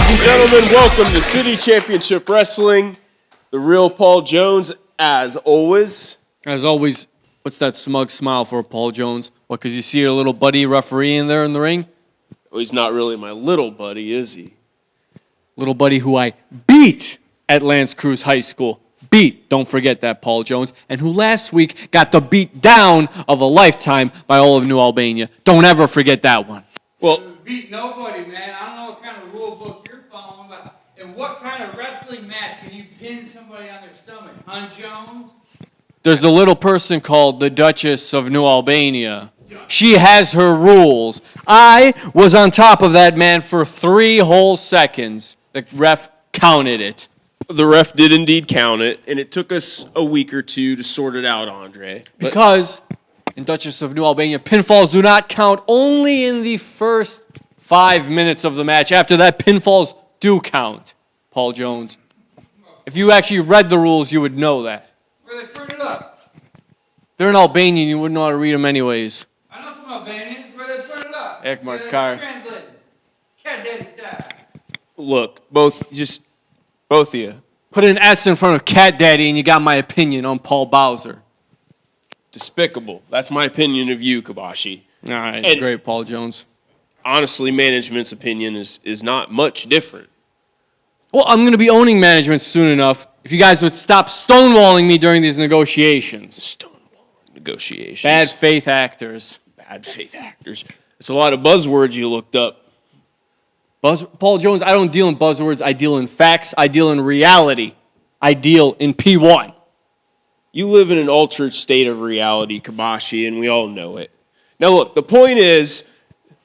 Ladies and gentlemen, welcome to City Championship Wrestling. The real Paul Jones, as always. As always, what's that smug smile for Paul Jones? What, because you see your little buddy referee in there in the ring? Well, he's not really my little buddy, is he? Little buddy who I beat at Lance Cruz High School. Beat, don't forget that, Paul Jones. And who last week got the beat down of a lifetime by all of New Albania. Don't ever forget that one. Well, beat nobody, man. I don't know what kind of rule book you're following, but in what kind of wrestling match can you pin somebody on their stomach? Huh, Jones? There's a little person called the Duchess of New Albania. She has her rules. I was on top of that man for 3 whole seconds. The ref counted it. the ref did indeed count it, and it took us a week or two to sort it out, Andre. Because in Duchess of New Albania, pinfalls do not count only in the first 5 minutes of the match. After that, pinfalls do count, Paul Jones. If you actually read the rules, you would know that. Where they printed up? They're in Albanian. You wouldn't know how to read them anyways. I know some Albanians. Where they printed up? Ekmar Kar. Translated. Cat daddy style. Look, both of you. Put an S in front of Cat Daddy and you got my opinion on Paul Bowser. Despicable. That's my opinion of you, Kabashi. All right, And- great, Paul Jones. Honestly, management's opinion is not much different. Well, I'm going to be owning management soon enough if you guys would stop stonewalling me during these negotiations. Stonewall negotiations. Bad faith actors. Bad faith actors. It's a lot of buzzwords you looked up. Paul Jones, I don't deal in buzzwords. I deal in facts. I deal in reality. I deal in P1. You live in an altered state of reality, Kabashi, and we all know it. Now look, the point is,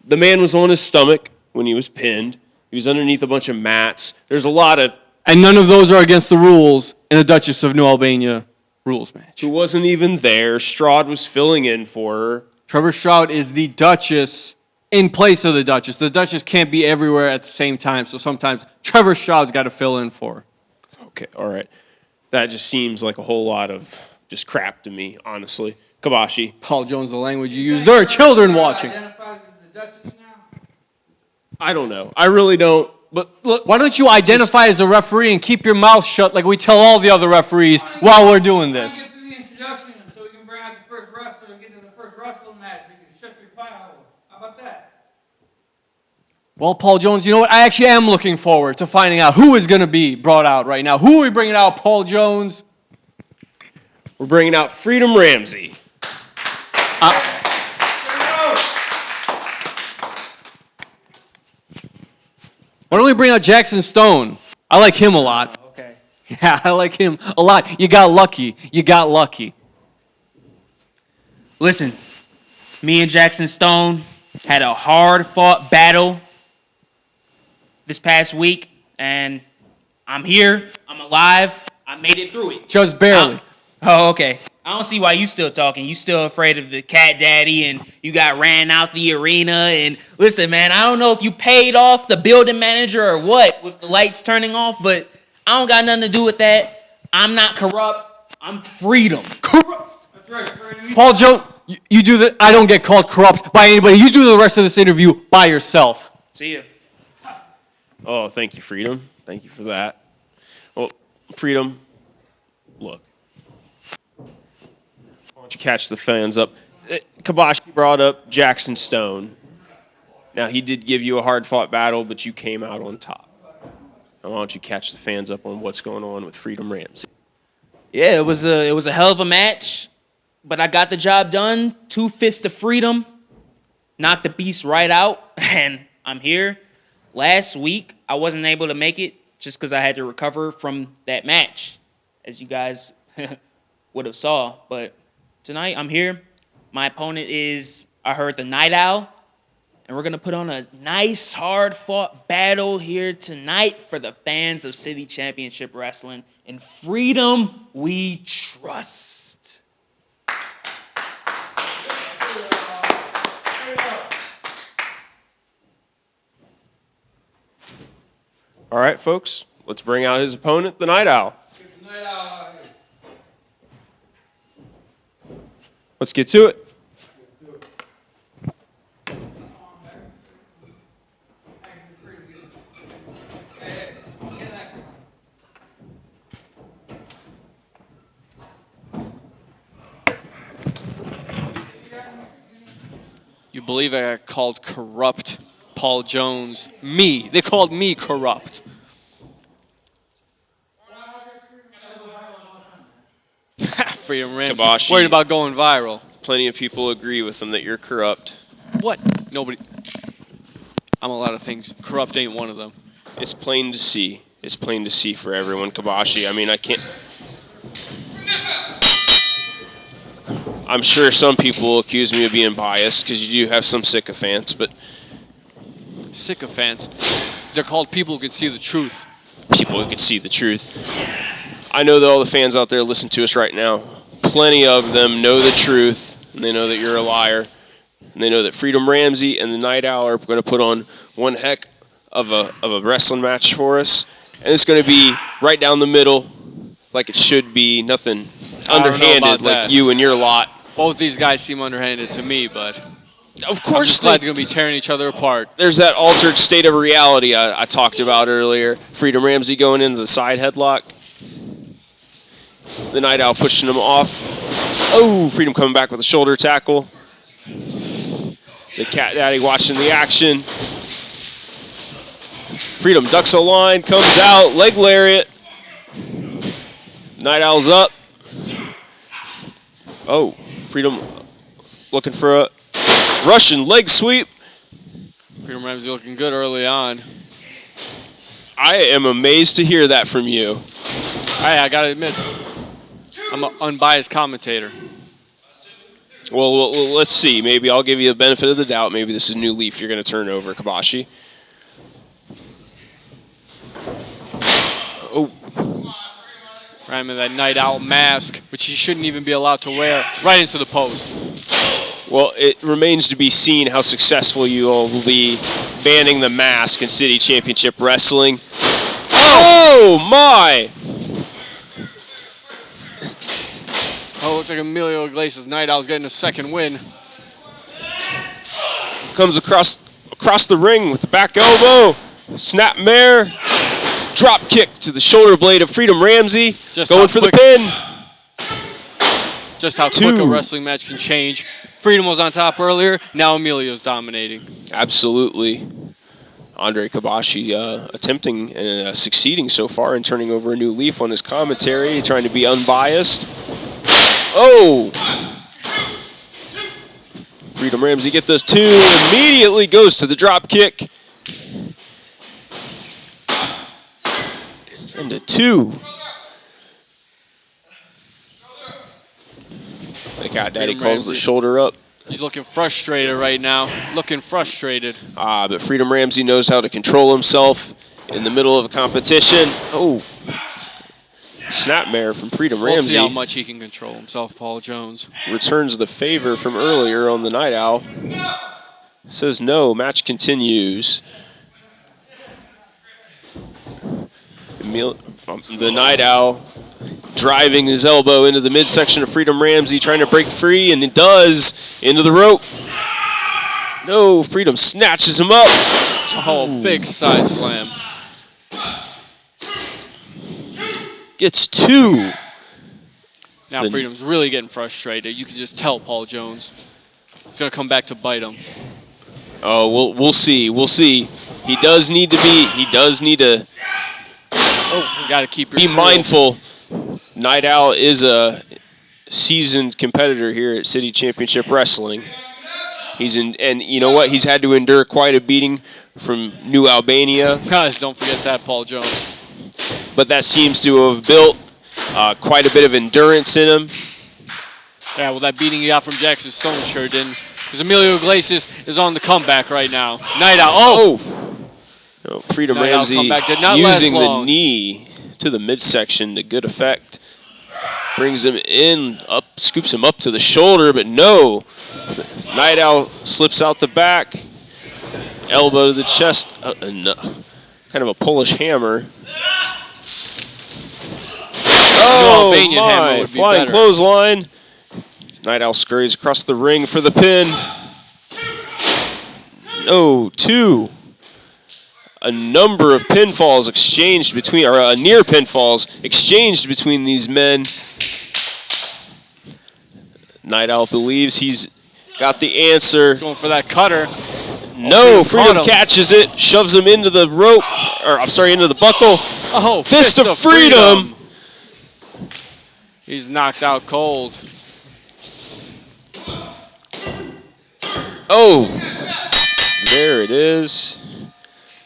the man was on his stomach when he was pinned. He was underneath a bunch of mats. There's a lot of... And none of those are against the rules in the Duchess of New Albania rules match. Who wasn't even there. Straud was filling in for her. Trevor Straud is the Duchess in place of the Duchess. The Duchess can't be everywhere at the same time, so sometimes Trevor Straud's got to fill in for her. Okay, all right. That just seems like a whole lot of just crap to me, honestly. Kabashi. Paul Jones, the language you use. There are children watching. Identifies as the Duchess now? I don't know. I really don't. But look, Why don't you identify as a referee and keep your mouth shut like we tell all the other referees while we're doing this? Get through the introduction so we can bring out the first wrestler and get to the first wrestling match. You can shut your pie hole. How about that? Well, Paul Jones, you know what? I actually am looking forward to finding out who is going to be brought out right now. Who are we bringing out, Paul Jones? we're bringing out Freedom Ramsey. Why don't we bring out Jackson Stone? I like him a lot. Okay. Yeah, I like him a lot. You got lucky. You got lucky. Listen, me and Jackson Stone had a hard-fought battle this past week, and I'm here. I'm alive. I made it through it. Just barely. Oh, okay. I don't see why you still talking. You still afraid of the cat daddy, and you got ran out the arena. And listen, man, I don't know if you paid off the building manager or what with the lights turning off, but I don't got nothing to do with that. I'm not corrupt. I'm freedom. Corrupt. That's right, Freddie. Paul Jones, you do the. I don't get called corrupt by anybody. You do the rest of this interview by yourself. See ya. Oh, thank you, Freedom. Thank you for that. Well, Freedom, look. Why don't you catch the fans up? Kabashi brought up Jackson Stone. Now, he did give you a hard-fought battle, but you came out on top. Now, why don't you catch the fans up on what's going on with Freedom Ramsey? Yeah, it was a hell of a match, but I got the job done. 2 fists of freedom, knocked the beast right out, and I'm here. Last week, I wasn't able to make it just because I had to recover from that match, as you guys would have saw. But tonight, I'm here. My opponent is, I heard, the Night Owl. And we're going to put on a nice, hard-fought battle here tonight for the fans of City Championship Wrestling. In freedom, we trust. All right, folks, let's bring out his opponent, the Night Owl. Get the night out here. Let's get to it. believe I got called corrupt, Paul Jones? Me. They called me corrupt. Freedom Ramsey. Kabashi. Worried about going viral. Plenty of people agree with him that you're corrupt. What? Nobody. I'm a lot of things. Corrupt ain't one of them. It's plain to see. It's plain to see for everyone, Kabashi. I mean, I can't... I'm sure some people will accuse me of being biased because you do have some sycophants, but... Sycophants? They're called people who can see the truth. People who can see the truth. I know that all the fans out there listen to us right now. Plenty of them know the truth, and they know that you're a liar. And they know that Freedom Ramsey and the Night Owl are going to put on one heck of a wrestling match for us. And it's going to be right down the middle, like it should be. Nothing underhanded like you and your lot. Both these guys seem underhanded to me, but of course I'm just glad they're going to be tearing each other apart. There's that altered state of reality I talked about earlier. Freedom Ramsey going into the side headlock. The Night Owl pushing him off. Oh, Freedom coming back with a shoulder tackle. The Cat Daddy watching the action. Freedom ducks a line, comes out, leg lariat. Night Owl's up. Oh, Freedom looking for a Russian leg sweep. Freedom Ramsey looking good early on. I am amazed to hear that from you. Hey, I gotta admit, I'm an unbiased commentator. Well, let's see. Maybe I'll give you the benefit of the doubt. Maybe this is a new leaf you're going to turn over, Kabashi. Oh. Right in that Night Owl mask, which he shouldn't even be allowed to wear, right into the post. Well, it remains to be seen how successful you all will be banning the mask in City Championship Wrestling. Oh, my! Oh, looks like Emilio Iglesias' Night Owl's getting a second win. Comes across the ring with the back elbow. Snap mare. Drop kick to the shoulder blade of Freedom Ramsey. Just going for the pin. Just how quick a wrestling match can change. Freedom was on top earlier. Now Emilio's dominating. Absolutely. Andre Kabashi attempting and succeeding so far in turning over a new leaf on his commentary, trying to be unbiased. Oh! Freedom Ramsey get those two. Immediately goes to the drop kick. And a two. The Cat Daddy calls the shoulder up. He's looking frustrated right now. Looking frustrated. But Freedom Ramsey knows how to control himself in the middle of a competition. Oh. Snapmare from Freedom Ramsey. We'll see how much he can control himself, Paul Jones. Returns the favor from earlier on the Night Owl. Says no, match continues. The Night Owl driving his elbow into the midsection of Freedom Ramsey, trying to break free, and it does, into the rope. No, Freedom snatches him up. Oh, big side slam. Gets two. Now Freedom's really getting frustrated. You can just tell Paul Jones. It's going to come back to bite him. Oh, we'll see. We'll see. He does need to Oh, you got to keep your be mindful. Night Owl is a seasoned competitor here at City Championship Wrestling. And you know what? He's had to endure quite a beating from New Albania. Guys, don't forget that, Paul Jones. But that seems to have built quite a bit of endurance in him. Yeah, well, that beating he got from Jackson Stone sure didn't. Because Emilio Iglesias is on the comeback right now. Night Owl. Oh! No, Freedom Night Owl's Ramsey comeback did not using last the long. knee to the midsection to good effect. Brings him in, up, scoops him up to the shoulder, but no. Night Owl slips out the back. Elbow to the chest. No. Kind of a Polish hammer. Oh, Albanian hammer would be flying better. clothesline. Night Owl scurries across the ring for the pin. No, two. A number of pinfalls exchanged between, or near pinfalls exchanged between these men. Night Owl believes he's got the answer. Going for that cutter. No, Freedom Freedom caught him. catches it, shoves him into the rope, or I'm sorry, into the buckle. Oh, Fist of Freedom. He's knocked out cold. Oh, there it is.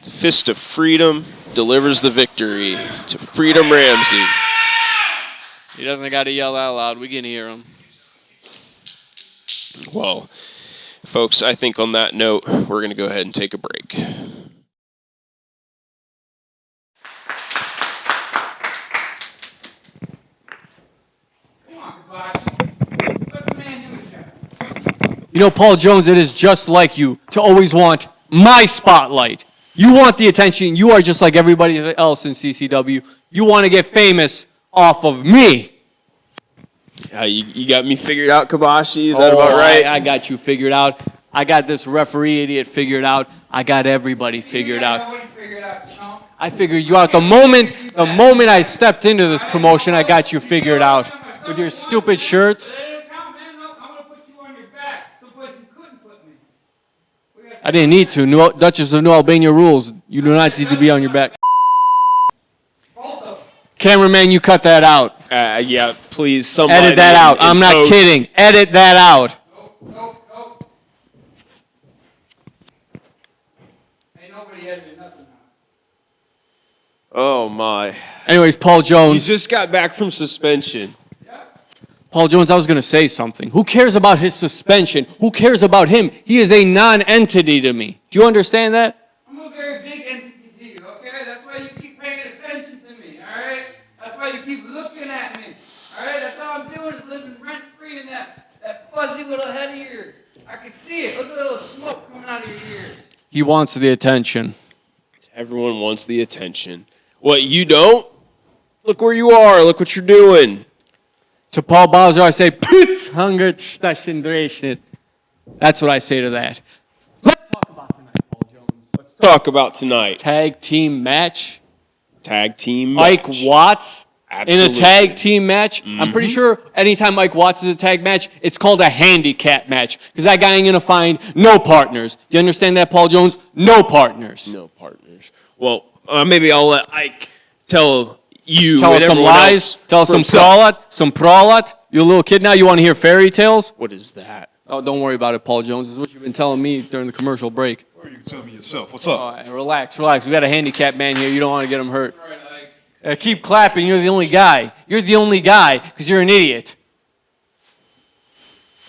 Fist of Freedom delivers the victory to Freedom Ramsey. He doesn't got to yell out loud. We can hear him. Well, folks, I think on that note, we're going to go ahead and take a break. Come on, Kabashi. Let the man do his job. You know, Paul Jones, it is just like you to always want my spotlight. You want the attention. You are just like everybody else in CCW. You want to get famous off of me. You got me figured out, Kabashi? Is that about right? I got you figured out. I got this referee idiot figured out. I got everybody figured out. Nobody figured out, chump. I figured you out the moment I stepped into this promotion. I got you figured out with your stupid shirts. Let it count, man. No, I'm going to put you on your back. Someplace you couldn't put me. I didn't need to. Duchess of New Albania rules. You do not need to be on your back. Both of them. Cameraman, you cut that out. Yeah, please, somebody. Edit that out. I'm not post. kidding. Edit that out. Nope. Ain't nobody edited nothing now. Oh, my. Anyways, Paul He Jones. just got back from suspension. Paul Jones, I was going to say something. Who cares about his suspension? Who cares about him? He is a non-entity to me. Do you understand that? I'm a very big entity to you, okay? That's why you keep paying attention to me, all right? That's why you keep looking at me, all right? That's all I'm doing is living rent-free in that fuzzy little head of yours. I can see it. Look at the little smoke coming out of your ears. He wants the attention. Everyone wants the attention. What, you don't? Look where you are. Look what you're doing. To Paul Bowser, I say, "Put hunger, stashin. That's what I say to that. Let's talk about tonight, Paul Jones. Let's Talk about tonight. tag team match. Tag team Ike match. Watts Absolutely. in a tag team match. I'm pretty sure anytime Ike Watts is a tag match, it's called a handicap match because that guy ain't going to find no partners. Do you understand that, Paul Jones? No partners. No partners. Well, maybe I'll let Ike tell you. Tell and us some everyone lies. else Tell us for some himself. prolat. You're a little kid now. You want to hear fairy tales? What is that? Oh, don't worry about it, Paul Jones. This is what you've been telling me during the commercial break. Or you can tell me yourself. What's up? All right, relax. We got a handicapped man here. You don't want to get him hurt. All right, Ike. Keep clapping. You're the only guy. You're the only guy because you're an idiot.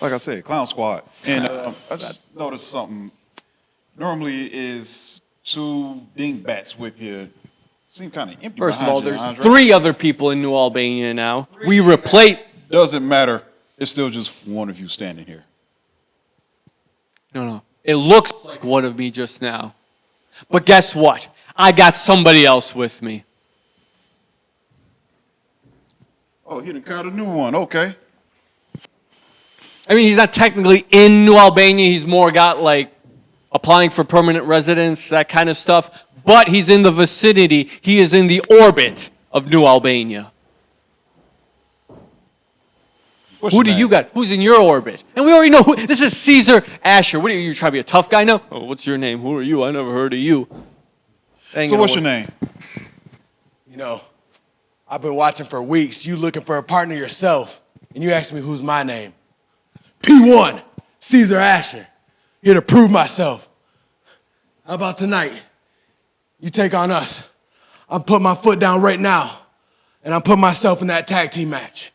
Like I said, Clown Squad. And I just noticed something. Normally is two dingbats with you. Seem kind of empty. First of behind all, you, there's Andre. 3 other people in New Albania now. We replace. Doesn't matter. It's still just one of you standing here. No. It looks like one of me just now. But guess what? I got somebody else with me. Oh, he done caught a new one. Okay. I mean, he's not technically in New Albania. He's more got like applying for permanent residence, that kind of stuff. But he's in the vicinity. He is in the orbit of New Albania. What's Who your do name? you got? Who's in your orbit? And we already know who. This is Caesar Asher. What are you trying to be a tough guy now? Oh, what's your name? Who are you? I never heard of you. So what's your name? You know, I've been watching for weeks. You looking for a partner yourself, and you ask me who's my name. P1, Caesar Asher, here to prove myself. How about tonight? You take on us. I'm putting my foot down right now, and I'm putting myself in that tag team match.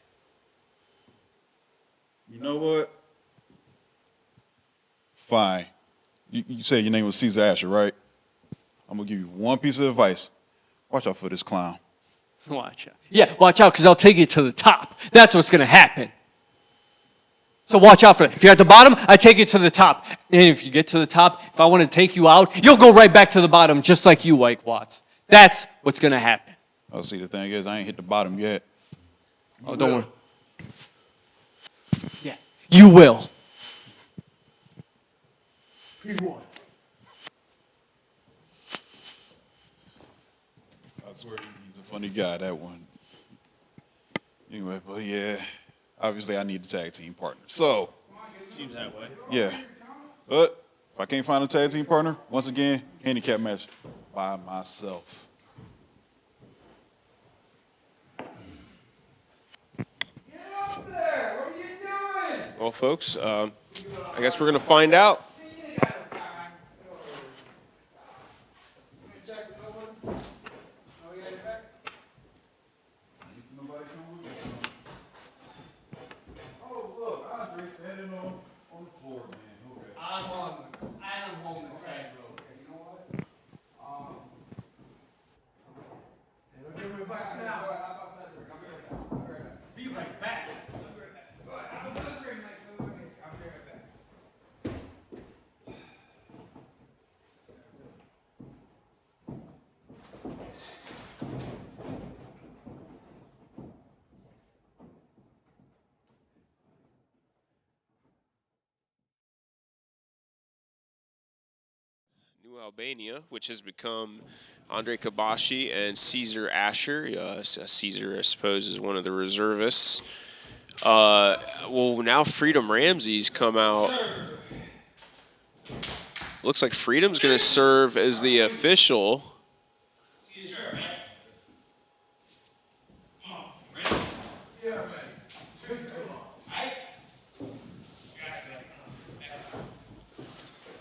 You know what? Fine. You said your name was Caesar Asher, right? I'm going to give you one piece of advice. Watch out for this clown. Watch out. Yeah, watch out, because I'll take you to the top. That's what's going to happen. So watch out for that. If you're at the bottom, I take you to the top. And if you get to the top, if I want to take you out, you'll go right back to the bottom, just like you, Ike Watts. That's what's going to happen. Oh, see, the thing is, I ain't hit the bottom yet. Oh, don't worry. Yeah, you will. P1. I swear he's a funny guy, that one. Anyway, but yeah, obviously I need a tag team partner. So, Come on, Seems that way. Yeah. But if I can't find a tag team partner, once again, handicap match by myself. Get up there! What are you doing? Well, folks, I guess we're going to find out. Oh, look, Andre standing on the floor, man. Okay. I'm home in track, bro. You know what? Don't give me advice I'll now. Be right back. be right back. I'm celebrating, Mike. I'll be right back. New Albania, which has become Andre Kabashi and Caesar Asher. Caesar, I suppose, is one of the reservists. Well, now Freedom Ramsey's come out. Looks like Freedom's going to serve as the official.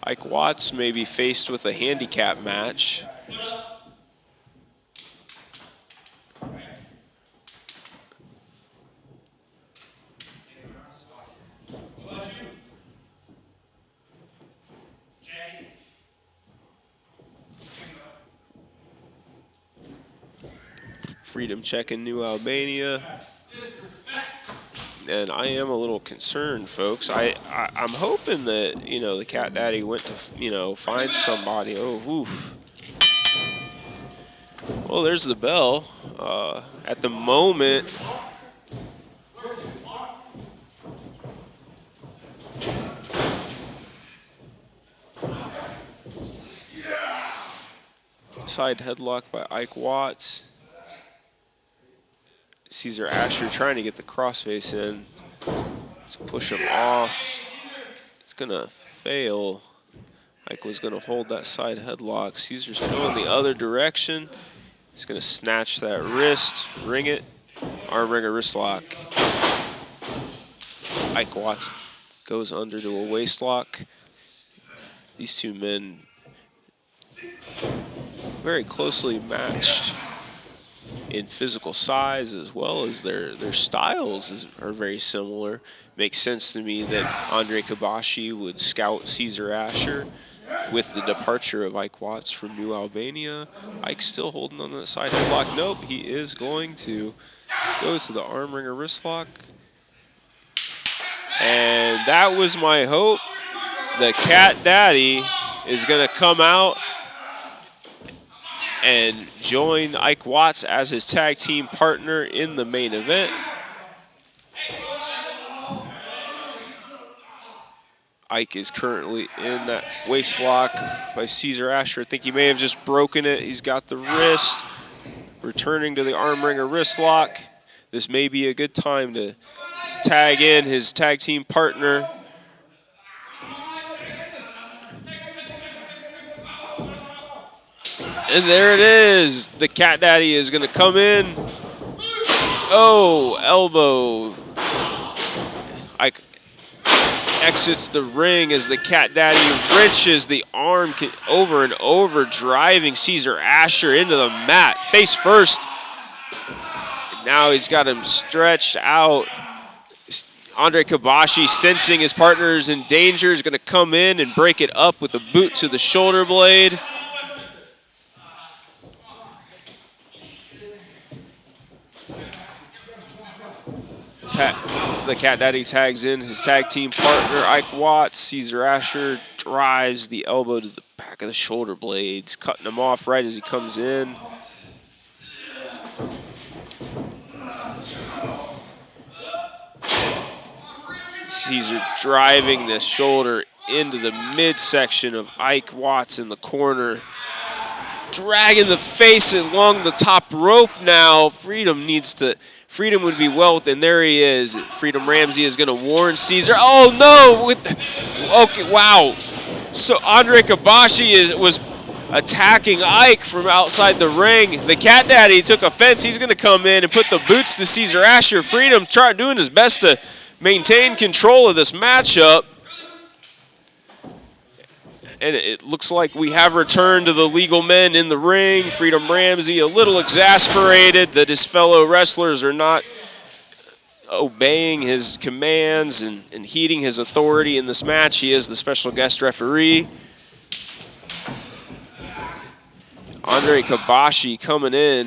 Ike Watts may be faced with a handicap match. Freedom checking New Albania. And I am a little concerned, folks. I'm hoping that, the Cat Daddy went to, find somebody. Oh, oof. Well, there's the bell. At the moment, side headlock by Ike Watts. Caesar Asher trying to get the crossface in to push him off. It's going to fail. Ike was going to hold that side headlock. Caesar's going the other direction. He's going to snatch that wrist, ring it, arm wringer wrist lock. Ike Watts goes under to a waist lock. These two men very closely matched in physical size, as well as their styles are very similar. Makes sense to me that Andre Kabashi would scout Caesar Asher with the departure of Ike Watts from New Albania. Ike's still holding on that side headlock. Nope, he is going to go to the arm wringer wrist lock. And that was my hope. The Cat Daddy is going to come out and join Ike Watts as his tag team partner in the main event. Ike is currently in that waist lock by Caesar Asher. I think he may have just broken it. He's got the wrist, returning to the arm wringer wrist lock. This may be a good time to tag in his tag team partner. And there it is. The Cat Daddy is going to come in. Oh, elbow. Ike exits the ring as the Cat Daddy wrenches the arm over and over, driving Caesar Asher into the mat, face first. And now he's got him stretched out. Andre Kabashi, sensing his partner is in danger, is going to come in and break it up with a boot to the shoulder blade. The Cat Daddy tags in his tag team partner, Ike Watts. Caesar Asher drives the elbow to the back of the shoulder blades, cutting him off right as he comes in. Caesar driving the shoulder into the midsection of Ike Watts in the corner. Dragging the face along the top rope now. Freedom Freedom would be well within. There he is. Freedom Ramsey is going to warn Caesar. Oh, no. Okay, wow. So Andre Kabashi was attacking Ike from outside the ring. The Cat Daddy took offense. He's going to come in and put the boots to Caesar Asher. Freedom doing his best to maintain control of this matchup. And it looks like we have returned to the legal men in the ring. Freedom Ramsey a little exasperated that his fellow wrestlers are not obeying his commands and heeding his authority in this match. He is the special guest referee. Andre Kabashi coming in.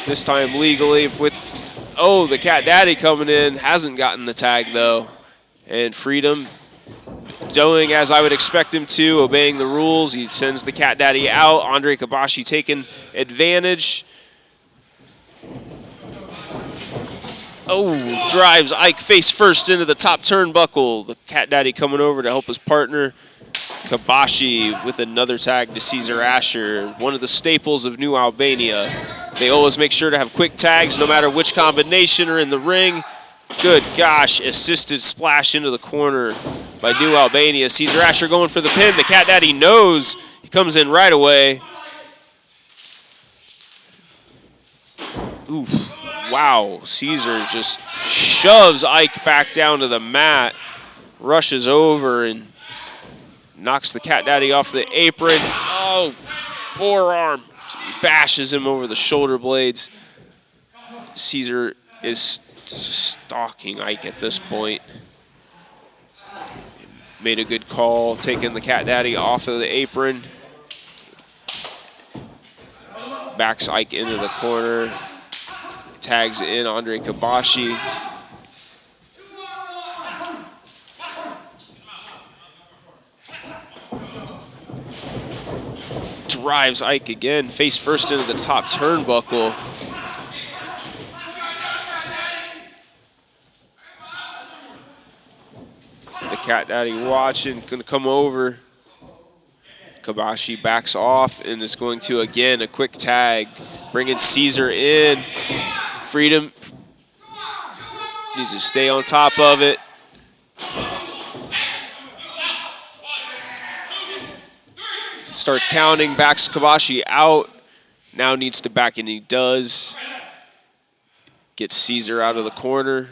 This time legally with, the Cat Daddy coming in. Hasn't gotten the tag though. And Freedom doing as I would expect him to, obeying the rules. He sends the Cat Daddy out. Andre Kabashi taking advantage. Oh, drives Ike face first into the top turnbuckle. The Cat Daddy coming over to help his partner. Kabashi with another tag to Caesar Asher, one of the staples of New Albania. They always make sure to have quick tags no matter which combination are in the ring. Good gosh, assisted splash into the corner by New Albania. Caesar Asher going for the pin. The Cat Daddy knows. He comes in right away. Oof, wow. Caesar just shoves Ike back down to the mat, rushes over and knocks the Cat Daddy off the apron. Oh, forearm. Bashes him over the shoulder blades. Caesar is stalking Ike at this point. Made a good call, taking the Cat Daddy off of the apron. Backs Ike into the corner. Tags in Andre Kabashi. Drives Ike again, face first into the top turnbuckle. The Cat Daddy watching, gonna come over. Kabashi backs off and is going to, again, a quick tag, bringing Caesar in. Freedom needs to stay on top of it. Starts counting, backs Kabashi out. Now needs to back, and he does. Gets Caesar out of the corner.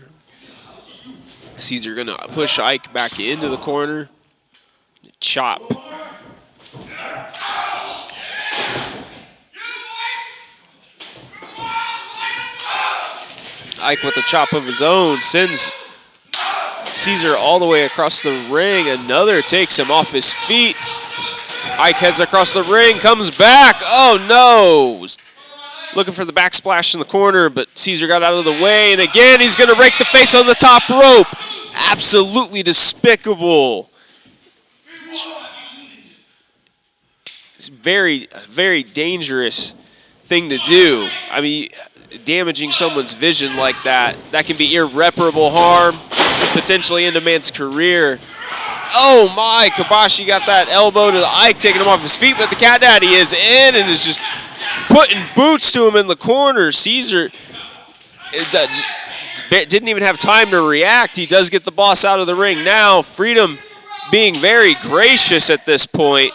Caesar gonna push Ike back into the corner. Chop. Ike with a chop of his own sends Caesar all the way across the ring. Another takes him off his feet. Ike heads across the ring, comes back. Oh no! Looking for the backsplash in the corner, but Caesar got out of the way. And again, he's gonna rake the face on the top rope. Absolutely despicable. It's very, very dangerous thing to do. I mean, damaging someone's vision like that, that can be irreparable harm, potentially end a man's career. Oh my, Kabashi got that elbow to the Ike, taking him off his feet, but the Cat Daddy is in and is just putting boots to him in the corner. Caesar didn't even have time to react. He does get the boss out of the ring now. Freedom being very gracious at this point.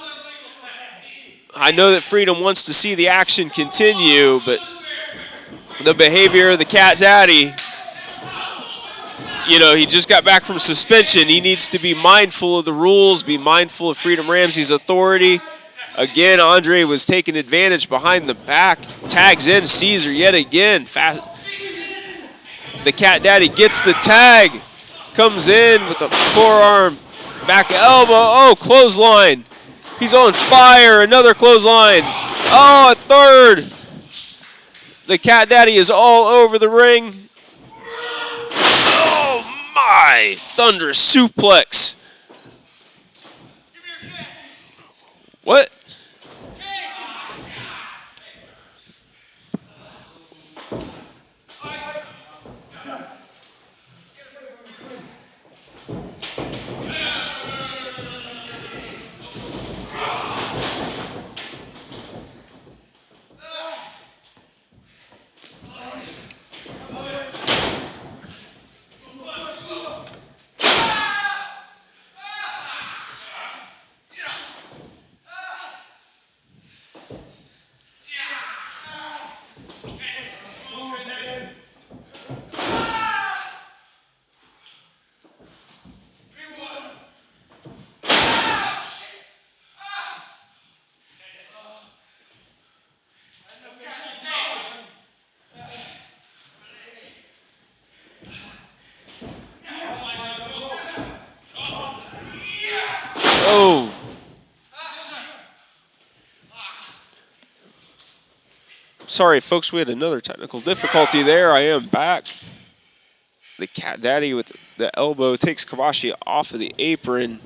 I know that Freedom wants to see the action continue, but the behavior of the Cat Daddy, you know, he just got back from suspension. He needs to be mindful of the rules, be mindful of Freedom Ramsey's authority. Again, Andre was taking advantage behind the back. Tags in Caesar yet again. The Cat Daddy gets the tag. Comes in with a forearm, back elbow. Oh, clothesline. He's on fire. Another clothesline. Oh, a third. The Cat Daddy is all over the ring. Oh, my. Thunderous suplex. What? sorry, folks, we had another technical difficulty there. I am back. The Cat Daddy with the elbow takes Kabashi off of the apron.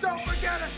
Don't forget it.